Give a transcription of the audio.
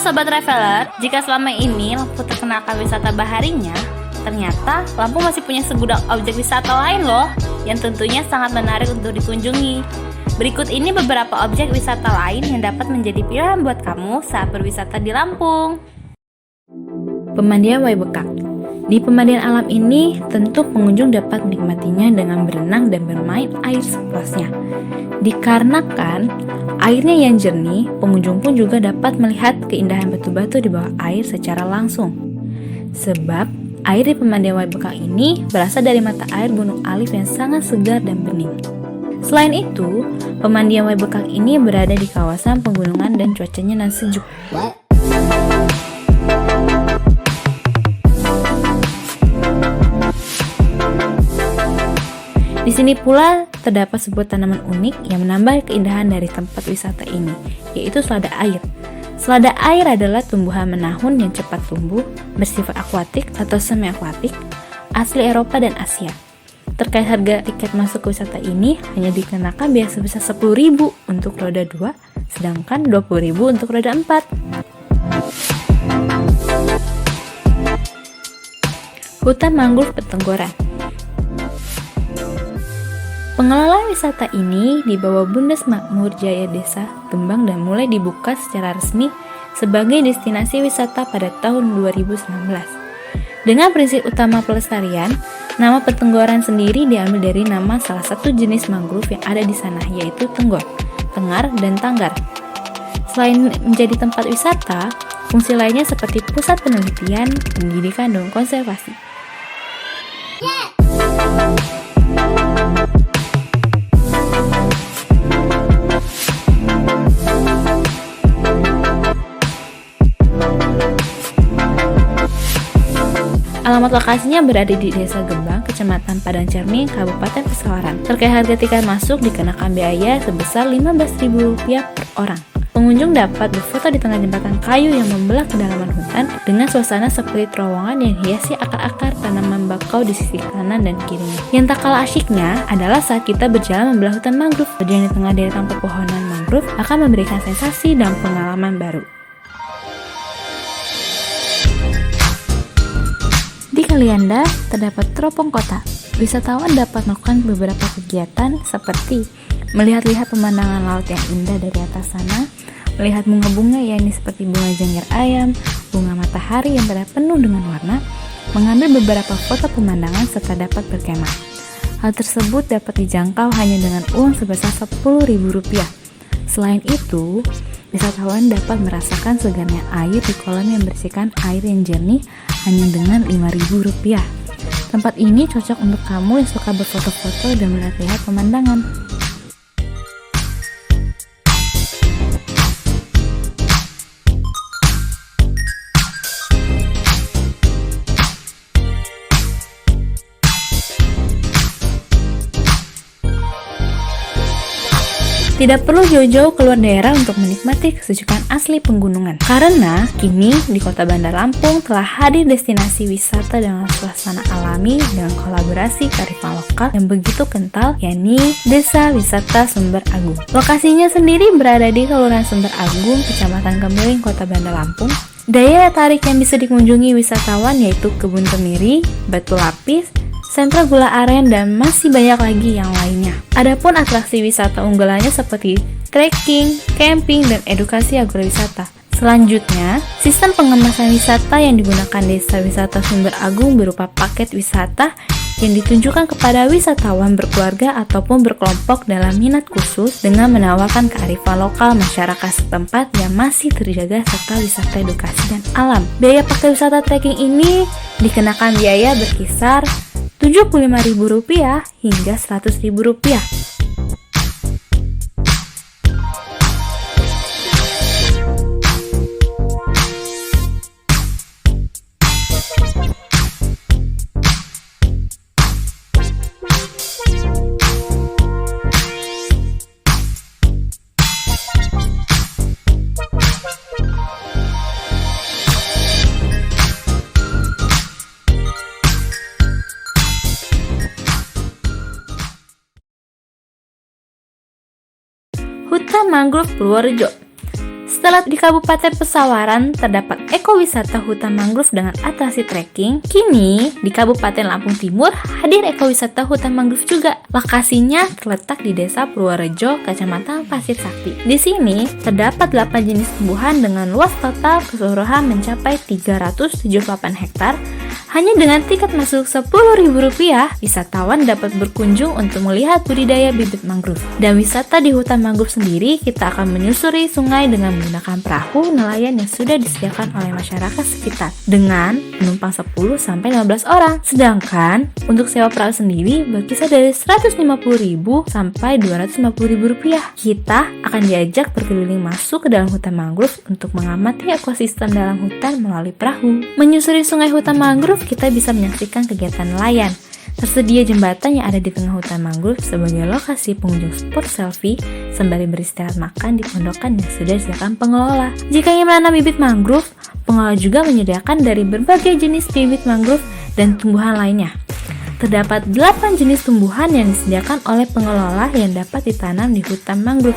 Sobat Traveler, jika selama ini Lampung terkenalkan wisata baharinya, ternyata Lampung masih punya segudang objek wisata lain loh, yang tentunya sangat menarik untuk dikunjungi. Berikut ini beberapa objek wisata lain yang dapat menjadi pilihan buat kamu saat berwisata di Lampung. Pemandian Waibekak. Di pemandian alam ini, tentu pengunjung dapat menikmatinya dengan berenang dan bermain air sepuasnya. Dikarenakan airnya yang jernih, pengunjung pun juga dapat melihat keindahan batu-batu di bawah air secara langsung. Sebab air di pemandian Waibekak ini berasal dari mata air Gunung Alif yang sangat segar dan bening. Selain itu, pemandian Waibekak ini berada di kawasan pegunungan dan cuacanya sejuk. Di sini pula terdapat sebuah tanaman unik yang menambah keindahan dari tempat wisata ini, yaitu selada air. Selada air adalah tumbuhan menahun yang cepat tumbuh, bersifat akuatik atau semi-akuatik, asli Eropa dan Asia. Terkait harga tiket masuk ke wisata ini hanya dikenakan biaya sebesar 10.000 untuk roda 2, sedangkan 20.000 untuk roda 4. Hutan Mangrove Petenggoran. Pengelola wisata ini di bawah Bundes Makmur Jaya Desa Gembang dan mulai dibuka secara resmi sebagai destinasi wisata pada tahun 2019. Dengan prinsip utama pelestarian, nama Petenggoran sendiri diambil dari nama salah satu jenis mangrove yang ada di sana, yaitu tenggor, tengar, dan tanggar. Selain menjadi tempat wisata, fungsi lainnya seperti pusat penelitian, pendidikan, dan konservasi. Alamat lokasinya berada di Desa Gembang, Kecamatan Padang Cermin, Kabupaten Pesawaran. Terkait harga tiket masuk dikenakan biaya sebesar Rp15.000 per orang. Pengunjung dapat berfoto di tengah jembatan kayu yang membelah kedalaman hutan dengan suasana seperti terowongan yang hiasi akar-akar tanaman bakau di sisi kanan dan kirinya. Yang tak kalah asyiknya adalah saat kita berjalan membelah hutan mangrove. Berjalan di tengah deretan pepohonan mangrove akan memberikan sensasi dan pengalaman baru. Di Kalianda terdapat teropong kota. Wisatawan dapat melakukan beberapa kegiatan seperti melihat-lihat pemandangan laut yang indah dari atas sana, melihat bunga-bunga yakni seperti bunga jangkir ayam, bunga matahari yang terlihat penuh dengan warna, mengambil beberapa foto pemandangan serta dapat berkemah. Hal tersebut dapat dijangkau hanya dengan uang sebesar Rp10.000. Selain itu, wisatawan dapat merasakan segarnya air di kolam yang bersihkan air yang jernih hanya dengan Rp5.000. Tempat ini cocok untuk kamu yang suka berfoto-foto dan melihat-lihat pemandangan. Tidak perlu jauh-jauh keluar daerah untuk menikmati kesejukan asli pegunungan. Karena kini di Kota Bandar Lampung telah hadir destinasi wisata dengan suasana alami dengan kolaborasi kearifan lokal yang begitu kental, yakni Desa Wisata Sumber Agung. Lokasinya sendiri berada di Kelurahan Sumber Agung, Kecamatan Kemiling, Kota Bandar Lampung. Daya tarik yang bisa dikunjungi wisatawan yaitu kebun kemiri, batu lapis, sentra gula aren, dan masih banyak lagi yang lainnya. Adapun atraksi wisata unggulannya seperti trekking, camping, dan edukasi agrowisata. Selanjutnya, sistem pengemasan wisata yang digunakan Desa Wisata Sumber Agung berupa paket wisata yang ditunjukkan kepada wisatawan berkeluarga ataupun berkelompok dalam minat khusus dengan menawarkan kearifan lokal masyarakat setempat yang masih terjaga serta wisata edukasi dan alam. Biaya paket wisata trekking ini dikenakan biaya berkisar Rp75.000 hingga Rp100.000. Hutan Mangrove Purworejo. Setelah di Kabupaten Pesawaran terdapat ekowisata hutan mangrove dengan atraksi trekking, kini di Kabupaten Lampung Timur hadir ekowisata hutan mangrove juga. Lokasinya terletak di Desa Purworejo, Kecamatan Pasir Sakti. Di sini terdapat 8 jenis tumbuhan dengan luas total keseluruhan mencapai 378 hektar. Hanya dengan tiket masuk Rp10.000, wisatawan dapat berkunjung untuk melihat budidaya bibit mangrove. Dan wisata di hutan mangrove sendiri, kita akan menyusuri sungai dengan menggunakan perahu nelayan yang sudah disediakan oleh masyarakat sekitar dengan penumpang 10-15 orang. Sedangkan untuk sewa perahu sendiri berkisar dari Rp150.000 sampai Rp250.000. Kita akan diajak berkeliling masuk ke dalam hutan mangrove untuk mengamati ekosistem dalam hutan melalui perahu. Menyusuri sungai hutan mangrove, kita bisa menyaksikan kegiatan nelayan. Tersedia jembatan yang ada di tengah hutan mangrove sebagai lokasi pengunjung spot selfie sembari beristirahat makan di pondokan yang sudah disediakan pengelola. Jika ingin menanam bibit mangrove, pengelola juga menyediakan dari berbagai jenis bibit mangrove dan tumbuhan lainnya. Terdapat 8 jenis tumbuhan yang disediakan oleh pengelola yang dapat ditanam di hutan mangrove.